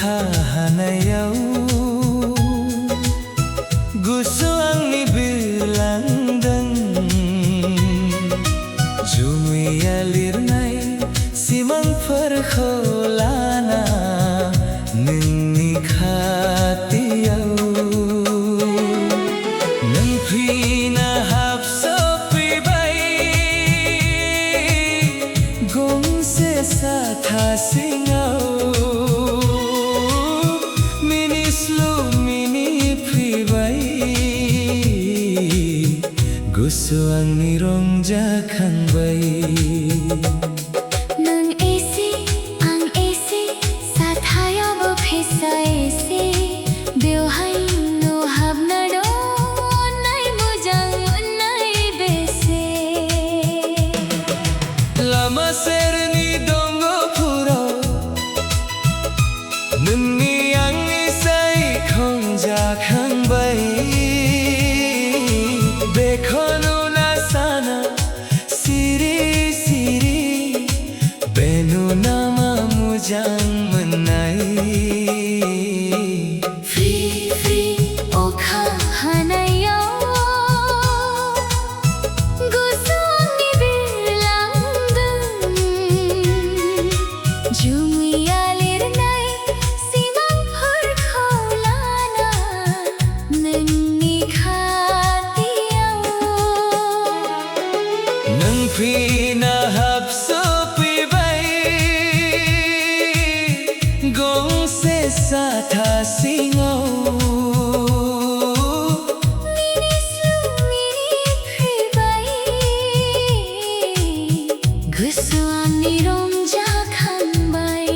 अखा हानायाव गुसु आंनि बिरलांदों जुमैया लिरनाय सिमांफोरखौ लाना नोंनि खाथियाव नों फैना हाबसोफैबाय गंसे साथा सिङाव मिनिस्लु मिनिफैबाय गोसो आंनि रंजाखांबाय नों एसे आं एसे साथायावबो फैसा एसे बेवहाय हाबना दं अननाय मोजां मोननाय बेसे लामा सेरनि दंग'फोराव नोंनि आंनि सायखंजाखांबाय बेखौ नुना साना सिरि सिरि बेनु नामा मोजां मोननाय फ्रि फ्रि अखा हानायाव गुसु आंनि बिरलांदों जुमैया लिरनाय सिमांफोरखौ लाना नोंनि खाथियाव नों फैना हाबसोफैबाय गंसे साथा सिङाव मिनिस्लु मिनिफैबाय गोसो आंनि रंजाखांबाय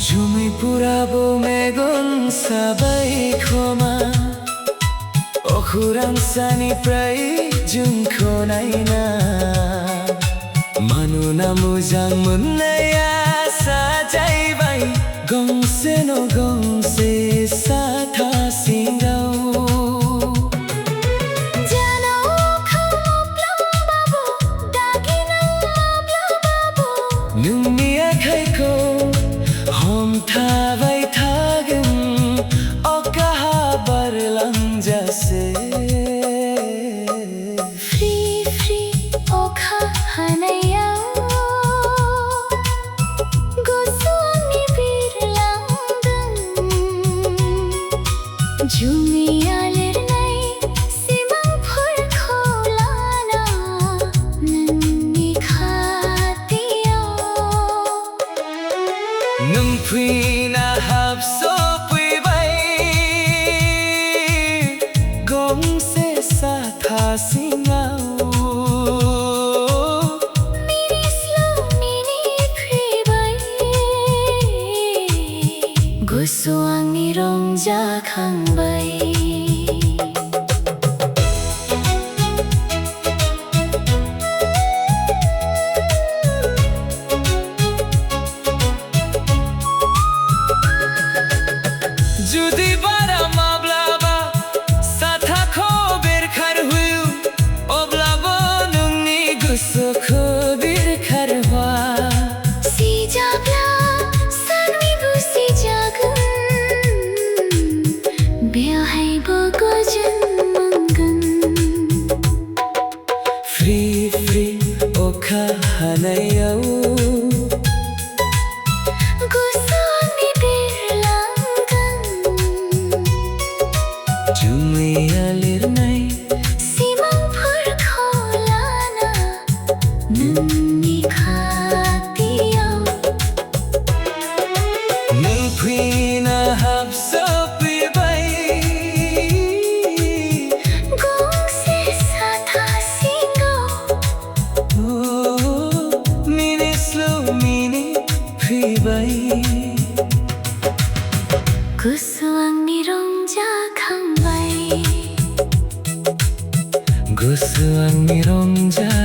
जुमैफोराबो मेगन साबाय खोमा अखोरां सानिफ्राय जोंखौ नायना मानोना मोजां मोननाया साजायबाय गंसे न गंसे साथा सिङाव जानाव अखा मोफ्लामबाबो दागिना माब्लाबाबो नोंनि आखाइखौ हमथाबाय थागोन अखा बारलांजासे फ्रि फ्रि अखा हानायाव गुसु आंनि बिरलांदों जुमैया लिरनाय सिमांफोरखौ लाना नोंनि खाथियाव नों फैना हाबसोफैबाय गंसे साथा सिङाव मिनिस्लु मिनिफैबाय गोसो आंनि रंजाखांबाय जुदि बारा माब्लाबा साथाखौ बेरखारहोयो अब्लाबो नोंनि गोसोखौ बेरखारहोआ सिजाब्ला सानैबो सिजागोन बेवहायबो गोजोन मोनगोन फ्रि फ्रि अखा हानायाव गुसु आंनि बिरलांगोन जुमैया लिरनाय सिमांफोरखौ लाना नोंनि खाथियाव नों फैना हाबसोफैबाय गंसे साथा सिङाव मिनिस्लु मिनिफैबाय गोसो आंनि रंजाखांबाय Gusto ang mirongja